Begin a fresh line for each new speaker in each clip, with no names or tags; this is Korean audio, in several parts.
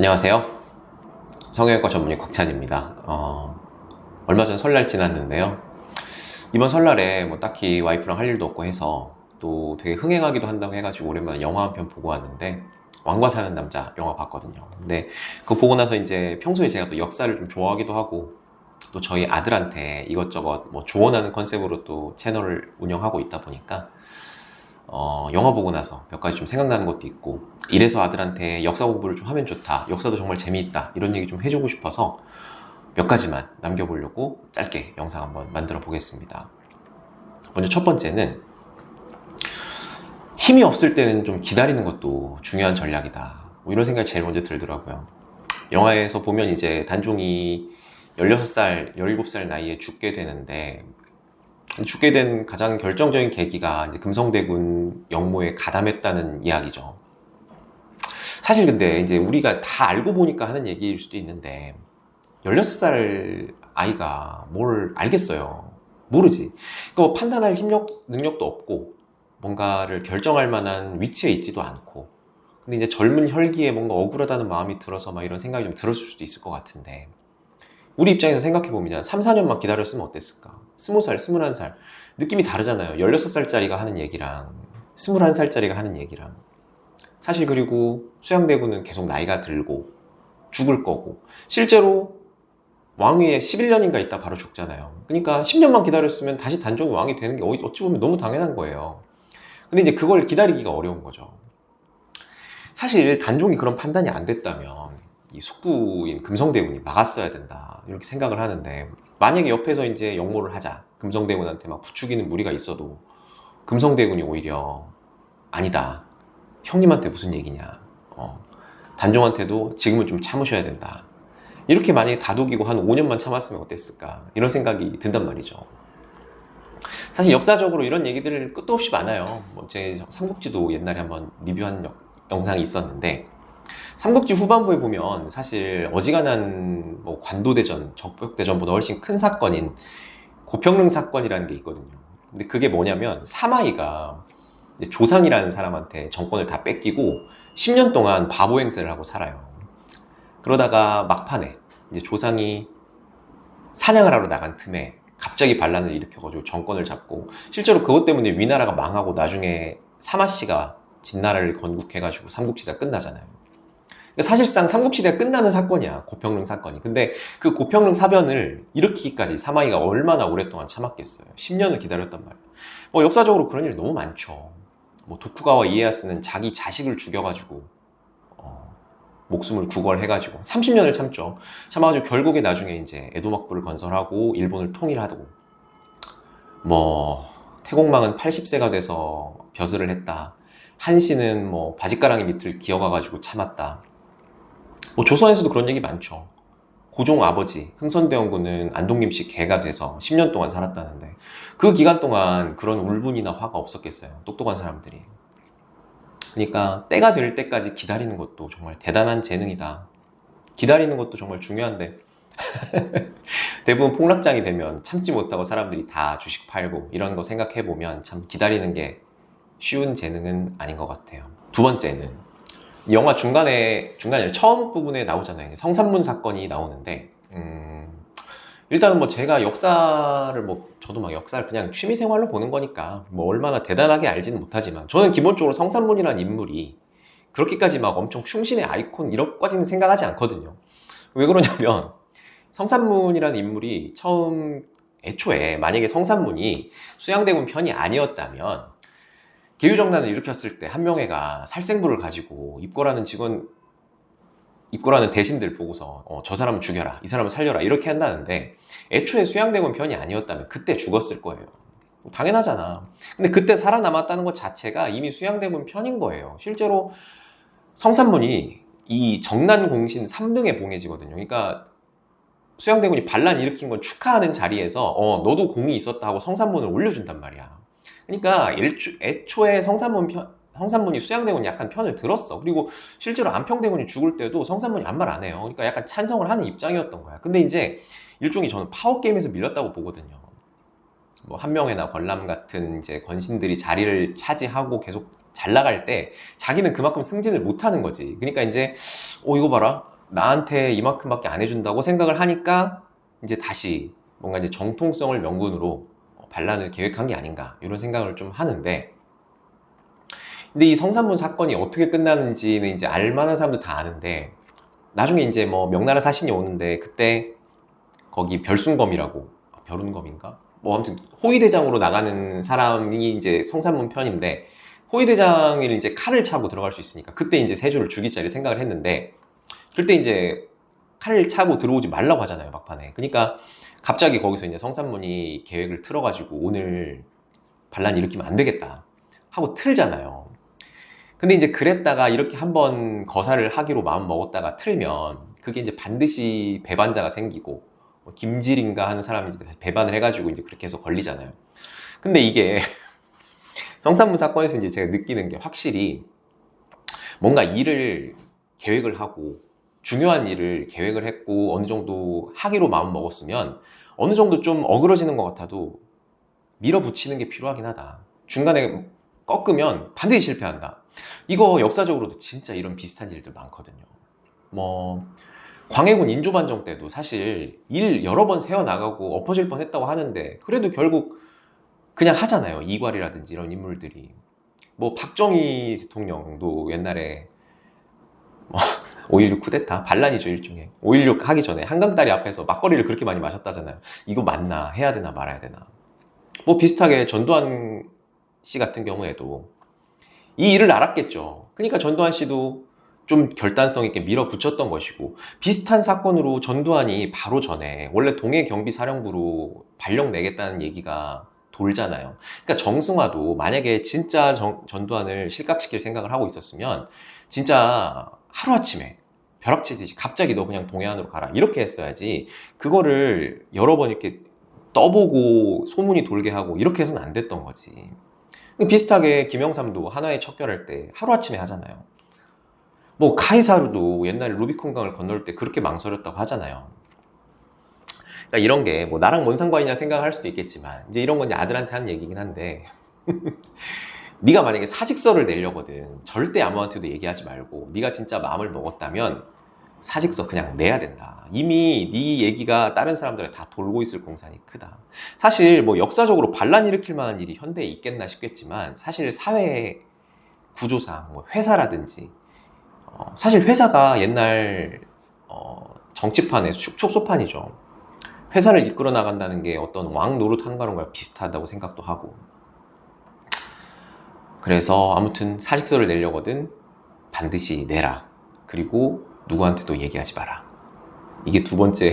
안녕하세요. 성형외과 전문의 곽찬입니다. 얼마 전 설날 지났는데요. 이번 설날에 뭐 딱히 와이프랑 할 일도 없고 해서 또 되게 흥행하기도 한다고 해가지고 오랜만에 영화 한 편 보고 왔는데, 왕과 사는 남자 영화 봤거든요. 근데 그거 보고 나서 이제 평소에 제가 또 역사를 좀 좋아하기도 하고, 또 저희 아들한테 이것저것 뭐 조언하는 컨셉으로 또 채널을 운영하고 있다 보니까 영화 보고 나서 몇 가지 좀 생각나는 것도 있고, 이래서 아들한테 역사 공부를 좀 하면 좋다, 역사도 정말 재미있다, 이런 얘기 좀 해주고 싶어서 몇 가지만 남겨보려고 짧게 영상 한번 만들어 보겠습니다. 먼저 첫 번째는, 힘이 없을 때는 좀 기다리는 것도 중요한 전략이다, 뭐 이런 생각이 제일 먼저 들더라고요. 영화에서 보면 이제 단종이 16살, 17살 나이에 죽게 되는데, 죽게 된 가장 결정적인 계기가 이제 금성대군 역모에 가담했다는 이야기죠. 사실 근데 이제 우리가 다 알고 보니까 하는 얘기일 수도 있는데, 16살 아이가 뭘 알겠어요. 모르지. 그 판단할 능력도 없고, 뭔가를 결정할 만한 위치에 있지도 않고, 근데 이제 젊은 혈기에 뭔가 억울하다는 마음이 들어서 막 이런 생각이 좀 들었을 수도 있을 것 같은데, 우리 입장에서 생각해보면 3, 4년만 기다렸으면 어땠을까? 20살, 21살. 느낌이 다르잖아요. 16살짜리가 하는 얘기랑 21살짜리가 하는 얘기랑. 사실 그리고 수양대군은 계속 나이가 들고 죽을 거고, 실제로 왕위에 11년인가 있다 바로 죽잖아요. 그러니까 10년만 기다렸으면 다시 단종이 왕이 되는 게 어찌 보면 너무 당연한 거예요. 근데 이제 그걸 기다리기가 어려운 거죠. 사실 단종이 그런 판단이 안 됐다면 이 숙부인 금성대군이 막았어야 된다, 이렇게 생각을 하는데, 만약에 옆에서 이제 역모를 하자, 금성대군한테 막 부추기는 무리가 있어도 금성대군이 오히려 아니다, 형님한테 무슨 얘기냐, 단종한테도 지금은 좀 참으셔야 된다, 이렇게 만약에 다독이고 한 5년만 참았으면 어땠을까, 이런 생각이 든단 말이죠. 사실 역사적으로 이런 얘기들 끝도 없이 많아요. 제 삼국지도 옛날에 한번 리뷰한 영상이 있었는데, 삼국지 후반부에 보면 사실 어지간한 뭐 관도대전, 적벽대전보다 훨씬 큰 사건인 고평릉 사건이라는 게 있거든요. 근데 그게 뭐냐면, 사마이가 조상이라는 사람한테 정권을 다 뺏기고 10년 동안 바보 행세를 하고 살아요. 그러다가 막판에 이제 조상이 사냥을 하러 나간 틈에 갑자기 반란을 일으켜가지고 정권을 잡고, 실제로 그것 때문에 위나라가 망하고 나중에 사마씨가 진나라를 건국해가지고 삼국시대가 끝나잖아요. 그러니까 사실상 삼국시대가 끝나는 사건이야, 고평릉 사건이. 근데 그 고평릉 사변을 일으키기까지 사마이가 얼마나 오랫동안 참았겠어요. 10년을 기다렸단 말이에요. 뭐 역사적으로 그런 일 너무 많죠. 뭐 도쿠가와 이에야스는 자기 자식을 죽여가지고 목숨을 구걸해가지고 30년을 참죠. 참아가지고 결국에 나중에 이제 에도막부를 건설하고 일본을 통일하고, 뭐 태공망은 80세가 돼서 벼슬을 했다, 한씨는 뭐 바짓가랑이 밑을 기어가가지고 참았다. 뭐 조선에서도 그런 얘기 많죠. 고종 아버지 흥선대원군은 안동김씨 개가 돼서 10년 동안 살았다는데, 그 기간 동안 그런 울분이나 화가 없었겠어요, 똑똑한 사람들이. 그러니까 때가 될 때까지 기다리는 것도 정말 대단한 재능이다. 기다리는 것도 정말 중요한데 대부분 폭락장이 되면 참지 못하고 사람들이 다 주식 팔고 이런 거 생각해보면 참 기다리는 게 쉬운 재능은 아닌 것 같아요. 두 번째는, 영화 중간에 처음 부분에 나오잖아요. 성산문 사건이 나오는데, 일단은 뭐 제가 역사를 저도 막 역사를 그냥 취미생활로 보는 거니까 뭐 얼마나 대단하게 알지는 못하지만, 저는 기본적으로 성산문이라는 인물이 그렇게까지 막 엄청 충신의 아이콘 이렇게까지는 생각하지 않거든요. 왜 그러냐면, 성산문이라는 인물이 애초에 만약에 성산문이 수양대군 편이 아니었다면, 계유정난을 일으켰을 때 한명회가 살생부를 가지고 입고라는 대신들 보고서 저 사람은 죽여라, 이 사람은 살려라, 이렇게 한다는데, 애초에 수양대군 편이 아니었다면 그때 죽었을 거예요. 당연하잖아. 근데 그때 살아남았다는 것 자체가 이미 수양대군 편인 거예요. 실제로 성산문이 이 정난공신 3등의 봉해지거든요. 그러니까 수양대군이 반란 일으킨 건 축하하는 자리에서 너도 공이 있었다 하고 성산문을 올려준단 말이야. 그러니까 애초에 성산문이 수양대군이 약간 편을 들었어. 그리고 실제로 안평대군이 죽을 때도 성산문이 아무 말 안 해요. 그러니까 약간 찬성을 하는 입장이었던 거야. 근데 이제 일종의 저는 파워게임에서 밀렸다고 보거든요. 뭐 한명회나 권람 같은 이제 권신들이 자리를 차지하고 계속 잘 나갈 때 자기는 그만큼 승진을 못 하는 거지. 그러니까 이제 이거 봐라, 나한테 이만큼밖에 안 해준다고 생각을 하니까 이제 다시 뭔가 이제 정통성을 명분으로 반란을 계획한 게 아닌가, 이런 생각을 좀 하는데, 근데 이 성산문 사건이 어떻게 끝나는지는 이제 알만한 사람들 다 아는데, 나중에 이제 뭐 명나라 사신이 오는데 그때 거기 별순검이라고, 별운검인가? 뭐 아무튼 호위대장으로 나가는 사람이 이제 성산문 편인데, 호위대장을 이제 칼을 차고 들어갈 수 있으니까 그때 이제 세조를 죽이자리 생각을 했는데, 그때 이제 칼을 차고 들어오지 말라고 하잖아요, 막판에. 그러니까 갑자기 거기서 이제 성산문이 계획을 틀어가지고 오늘 반란 일으키면 안 되겠다 하고 틀잖아요. 근데 이제 그랬다가 이렇게 한번 거사를 하기로 마음 먹었다가 틀면 그게 이제 반드시 배반자가 생기고, 김질인가 하는 사람이 이제 배반을 해가지고 이제 그렇게 해서 걸리잖아요. 근데 이게 성산문 사건에서 이제 제가 느끼는 게, 확실히 뭔가 일을 계획을 하고 중요한 일을 계획을 했고 어느 정도 하기로 마음 먹었으면 어느 정도 좀 어그러지는 것 같아도 밀어붙이는 게 필요하긴 하다. 중간에 꺾으면 반드시 실패한다. 이거 역사적으로도 진짜 이런 비슷한 일들 많거든요. 뭐 광해군 인조반정 때도 사실 일 여러 번 세워나가고 엎어질 뻔했다고 하는데 그래도 결국 그냥 하잖아요. 이괄이라든지 이런 인물들이. 뭐 박정희 대통령도 옛날에 5.16 쿠데타, 반란이죠, 일종의. 5.16 하기 전에 한강다리 앞에서 막걸리를 그렇게 많이 마셨다잖아요. 이거 맞나? 해야 되나 말아야 되나? 뭐 비슷하게 전두환 씨 같은 경우에도 이 일을 알았겠죠. 그러니까 전두환 씨도 좀 결단성 있게 밀어붙였던 것이고, 비슷한 사건으로 전두환이 바로 전에 원래 동해경비사령부로 발령 내겠다는 얘기가 돌잖아요. 그러니까 정승화도 만약에 진짜 전두환을 실각시킬 생각을 하고 있었으면 진짜 하루아침에 벼락치듯이 갑자기 너 그냥 동해안으로 가라 이렇게 했어야지, 그거를 여러 번 이렇게 떠보고 소문이 돌게 하고 이렇게 해서는 안 됐던 거지. 비슷하게 김영삼도 한화에 척결할 때 하루아침에 하잖아요. 뭐 카이사르도 옛날에 루비콘강을 건널 때 그렇게 망설였다고 하잖아요. 그러니까 이런 게 뭐 나랑 뭔 상관이냐 생각할 수도 있겠지만, 이제 이런 건 이제 아들한테 하는 얘기긴 한데 네가 만약에 사직서를 내려거든, 절대 아무한테도 얘기하지 말고 네가 진짜 마음을 먹었다면 사직서 그냥 내야 된다. 이미 네 얘기가 다른 사람들한테 다 돌고 있을 공산이 크다. 사실 뭐 역사적으로 반란 일으킬 만한 일이 현대에 있겠나 싶겠지만, 사실 사회 구조상 뭐 회사라든지, 사실 회사가 옛날 정치판의 축소판이죠. 회사를 이끌어 나간다는 게 어떤 왕 노릇하는 거랑 비슷하다고 생각도 하고. 그래서 아무튼 사직서를 내려거든 반드시 내라. 그리고 누구한테도 얘기하지 마라. 이게 두 번째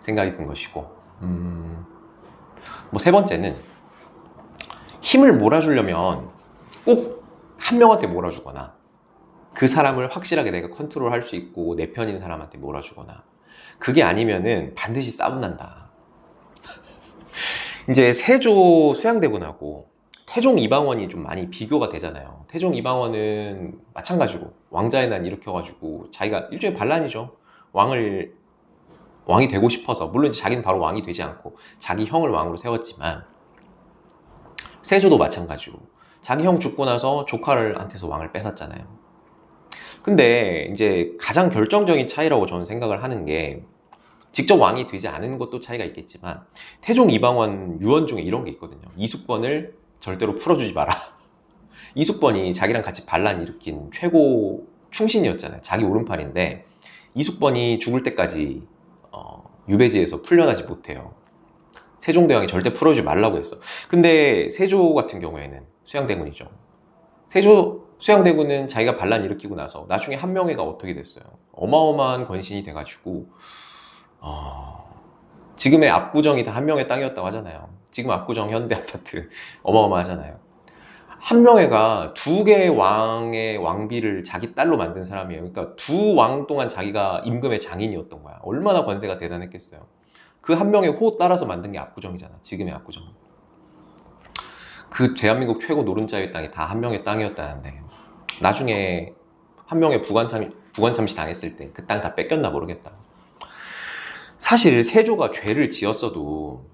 생각이 든 것이고, 뭐 세 번째는, 힘을 몰아주려면 꼭 한 명한테 몰아주거나 그 사람을 확실하게 내가 컨트롤할 수 있고 내 편인 사람한테 몰아주거나, 그게 아니면은 반드시 싸움 난다. 이제 세조 수양대군하고 태종 이방원이 좀 많이 비교가 되잖아요. 태종 이방원은 마찬가지로 왕자의 난 일으켜가지고 자기가 일종의 반란이죠. 왕이 되고 싶어서, 물론 자기는 바로 왕이 되지 않고 자기 형을 왕으로 세웠지만, 세조도 마찬가지로 자기 형 죽고 나서 조카한테서 왕을 뺏었잖아요. 근데 이제 가장 결정적인 차이라고 저는 생각을 하는 게, 직접 왕이 되지 않은 것도 차이가 있겠지만 태종 이방원 유언 중에 이런 게 있거든요. 이숙번을 절대로 풀어주지 마라. 이숙번이 자기랑 같이 반란 일으킨 최고 충신이었잖아요. 자기 오른팔인데 이숙번이 죽을 때까지 유배지에서 풀려나지 못해요. 세종대왕이 절대 풀어주지 말라고 했어. 근데 세조 같은 경우에는 수양대군이죠. 수양대군은 자기가 반란 일으키고 나서 나중에 한명회가 어떻게 됐어요? 어마어마한 권신이 돼가지고 지금의 압구정이 다 한명회 땅이었다고 하잖아요. 지금 압구정 현대아파트 어마어마하잖아요. 한명회가 두 개의 왕의 왕비를 자기 딸로 만든 사람이에요. 그러니까 두 왕 동안 자기가 임금의 장인이었던 거야. 얼마나 권세가 대단했겠어요. 그 한명회 호 따라서 만든 게 압구정이잖아. 지금의 압구정. 그 대한민국 최고 노른자의 땅이 다 한명회 땅이었다는데, 나중에 한명회 부관참시 당했을 때 그 땅 다 뺏겼나 모르겠다. 사실 세조가 죄를 지었어도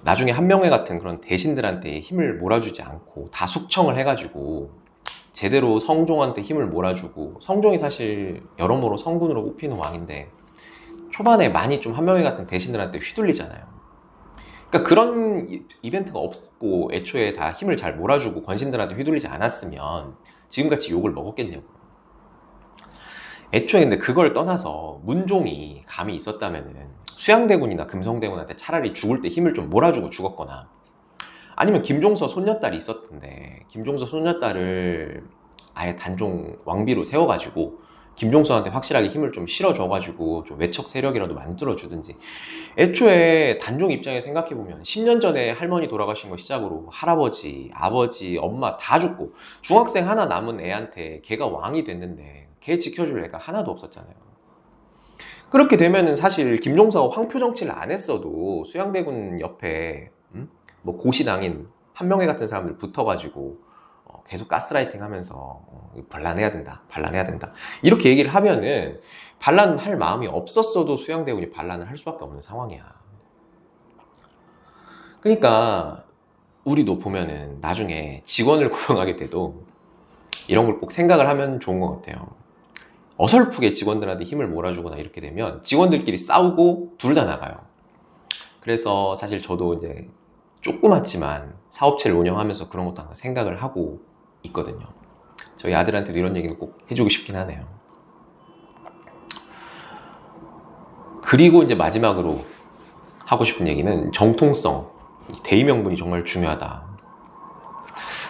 나중에 한명회 같은 그런 대신들한테 힘을 몰아주지 않고 다 숙청을 해가지고 제대로 성종한테 힘을 몰아주고, 성종이 사실 여러모로 성군으로 꼽히는 왕인데 초반에 많이 좀 한명회 같은 대신들한테 휘둘리잖아요. 그러니까 그런 이벤트가 없고 애초에 다 힘을 잘 몰아주고 권신들한테 휘둘리지 않았으면 지금같이 욕을 먹었겠냐고. 애초에 근데 그걸 떠나서 문종이 감이 있었다면은 수양대군이나 금성대군한테 차라리 죽을 때 힘을 좀 몰아주고 죽었거나, 아니면 김종서 손녀딸이 있었던데 김종서 손녀딸을 아예 단종 왕비로 세워가지고 김종서한테 확실하게 힘을 좀 실어줘가지고 좀 외척 세력이라도 만들어주든지. 애초에 단종 입장에 생각해보면 10년 전에 할머니 돌아가신 거 시작으로 할아버지, 아버지, 엄마 다 죽고 중학생 하나 남은 애한테 걔가 왕이 됐는데 걔 지켜줄 애가 하나도 없었잖아요. 그렇게 되면은 사실 김종서가 황표 정치를 안 했어도 수양대군 옆에 뭐 고시당인 한명회 같은 사람들 붙어가지고 계속 가스라이팅 하면서 반란해야 된다, 반란해야 된다 이렇게 얘기를 하면은 반란할 마음이 없었어도 수양대군이 반란을 할 수밖에 없는 상황이야. 그러니까 우리도 보면은 나중에 직원을 고용하게 돼도 이런 걸 꼭 생각을 하면 좋은 것 같아요. 어설프게 직원들한테 힘을 몰아주거나 이렇게 되면 직원들끼리 싸우고 둘 다 나가요. 그래서 사실 저도 이제 조그맣지만 사업체를 운영하면서 그런 것도 항상 생각을 하고 있거든요. 저희 아들한테도 이런 얘기는 꼭 해주고 싶긴 하네요. 그리고 이제 마지막으로 하고 싶은 얘기는 정통성, 대의명분이 정말 중요하다.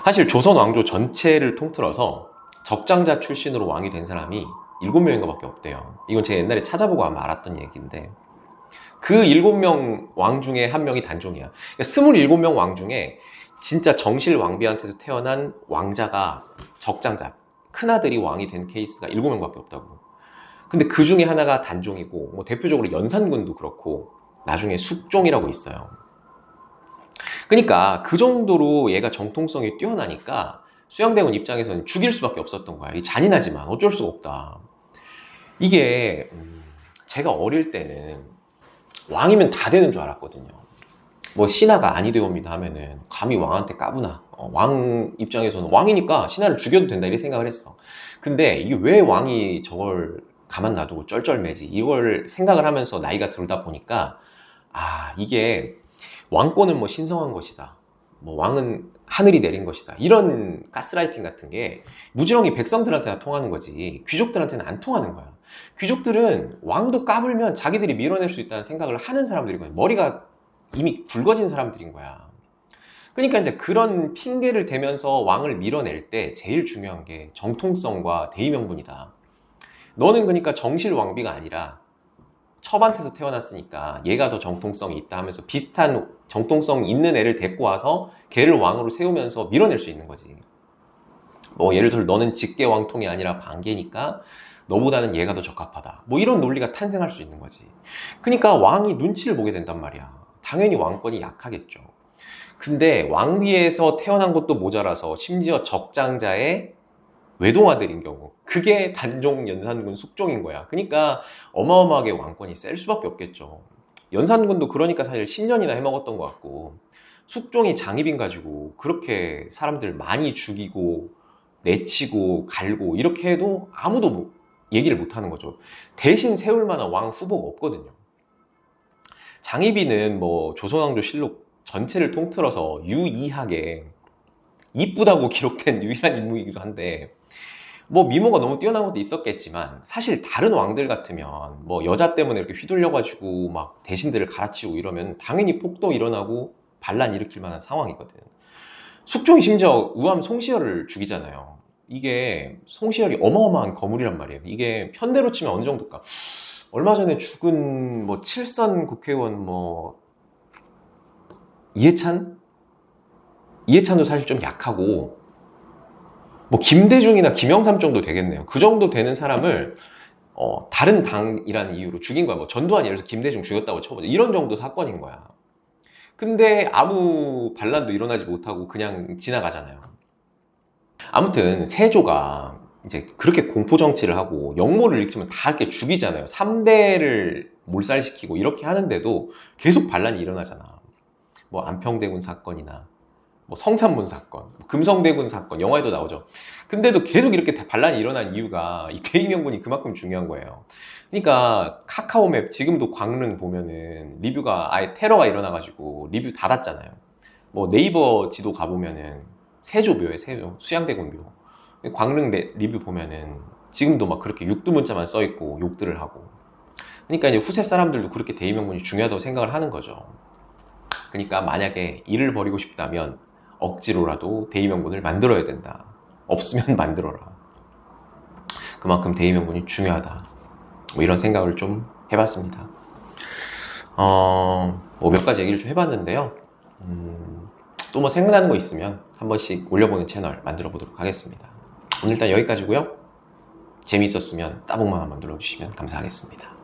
사실 조선 왕조 전체를 통틀어서 적장자 출신으로 왕이 된 사람이 7명인가 밖에 없대요. 이건 제가 옛날에 찾아보고 아마 알았던 얘기인데, 그 7명 왕 중에 한 명이 단종이야. 그러니까 27명 왕 중에 진짜 정실 왕비한테서 태어난 왕자가 적장자, 큰아들이 왕이 된 케이스가 7명밖에 없다고. 근데 그 중에 하나가 단종이고, 뭐 대표적으로 연산군도 그렇고 나중에 숙종이라고 있어요. 그러니까 그 정도로 얘가 정통성이 뛰어나니까 수양대군 입장에서는 죽일 수밖에 없었던 거야. 이게 잔인하지만 어쩔 수가 없다. 이게 제가 어릴 때는 왕이면 다 되는 줄 알았거든요. 뭐 신하가 아니 되옵니다 하면은 감히 왕한테 까부나, 왕 입장에서는 왕이니까 신하를 죽여도 된다 이렇게 생각을 했어. 근데 이게 왜 왕이 저걸 가만 놔두고 쩔쩔매지, 이걸 생각을 하면서 나이가 들다 보니까 이게 왕권은 뭐 신성한 것이다, 뭐 왕은 하늘이 내린 것이다, 이런 가스라이팅 같은 게 무지렁이 백성들한테나 통하는 거지 귀족들한테는 안 통하는 거야. 귀족들은 왕도 까불면 자기들이 밀어낼 수 있다는 생각을 하는 사람들이거든요. 머리가 이미 굵어진 사람들인 거야. 그러니까 이제 그런 핑계를 대면서 왕을 밀어낼 때 제일 중요한 게 정통성과 대의명분이다. 너는 그러니까 정실 왕비가 아니라 첩한테서 태어났으니까 얘가 더 정통성이 있다 하면서 비슷한 정통성 있는 애를 데리고 와서 걔를 왕으로 세우면서 밀어낼 수 있는 거지. 뭐 예를 들어 너는 직계왕통이 아니라 반계니까 너보다는 얘가 더 적합하다, 뭐 이런 논리가 탄생할 수 있는 거지. 그러니까 왕이 눈치를 보게 된단 말이야. 당연히 왕권이 약하겠죠. 근데 왕비에서 태어난 것도 모자라서 심지어 적장자의 외동아들인 경우, 그게 단종, 연산군, 숙종인 거야. 그러니까 어마어마하게 왕권이 셀 수밖에 없겠죠. 연산군도 그러니까 사실 10년이나 해먹었던 것 같고, 숙종이 장희빈 가지고 그렇게 사람들 많이 죽이고 내치고 갈고 이렇게 해도 아무도 얘기를 못 하는 거죠. 대신 세울 만한 왕 후보가 없거든요. 장희빈은 뭐 조선왕조 실록 전체를 통틀어서 유이하게 이쁘다고 기록된 유일한 인물이기도 한데, 뭐 미모가 너무 뛰어난 것도 있었겠지만 사실 다른 왕들 같으면 뭐 여자 때문에 이렇게 휘둘려가지고 막 대신들을 갈아치우고 이러면 당연히 폭도 일어나고 반란 일으킬 만한 상황이거든. 숙종이 심지어 우암 송시열을 죽이잖아요. 이게 송시열이 어마어마한 거물이란 말이에요. 이게 현대로 치면 어느 정도일까? 얼마 전에 죽은 뭐 칠선 국회의원 뭐 이해찬도 사실 좀 약하고, 뭐 김대중이나 김영삼 정도 되겠네요. 그 정도 되는 사람을 다른 당이라는 이유로 죽인 거야. 뭐 전두환 예를 들어서 김대중 죽였다고 쳐보자, 이런 정도 사건인 거야. 근데 아무 반란도 일어나지 못하고 그냥 지나가잖아요. 아무튼 세조가 이제 그렇게 공포 정치를 하고 역모를 일으키면 다 이렇게 죽이잖아요. 3대를 몰살시키고 이렇게 하는데도 계속 반란이 일어나잖아. 뭐 안평대군 사건이나 뭐 성산문 사건, 뭐 금성대군 사건, 영화에도 나오죠. 근데도 계속 이렇게 반란이 일어난 이유가 이 대의명분이 그만큼 중요한 거예요. 그러니까 카카오맵 지금도 광릉 보면은 리뷰가 아예 테러가 일어나가지고 리뷰 닫았잖아요. 뭐 네이버 지도 가보면은 세조묘에 세조 수양대군묘 광릉 리뷰 보면은 지금도 막 그렇게 육두문자만 써있고 욕들을 하고. 그러니까 이제 후세 사람들도 그렇게 대의명분이 중요하다고 생각을 하는 거죠. 그러니까 만약에 일을 벌이고 싶다면 억지로라도 대의명분을 만들어야 된다. 없으면 만들어라. 그만큼 대의명분이 중요하다. 뭐 이런 생각을 좀 해봤습니다. 뭐 몇 가지 얘기를 좀 해봤는데요. 또 뭐 생각나는 거 있으면 한 번씩 올려보는 채널 만들어 보도록 하겠습니다. 오늘 일단 여기까지고요. 재미있었으면 따봉만 한번 눌러주시면 감사하겠습니다.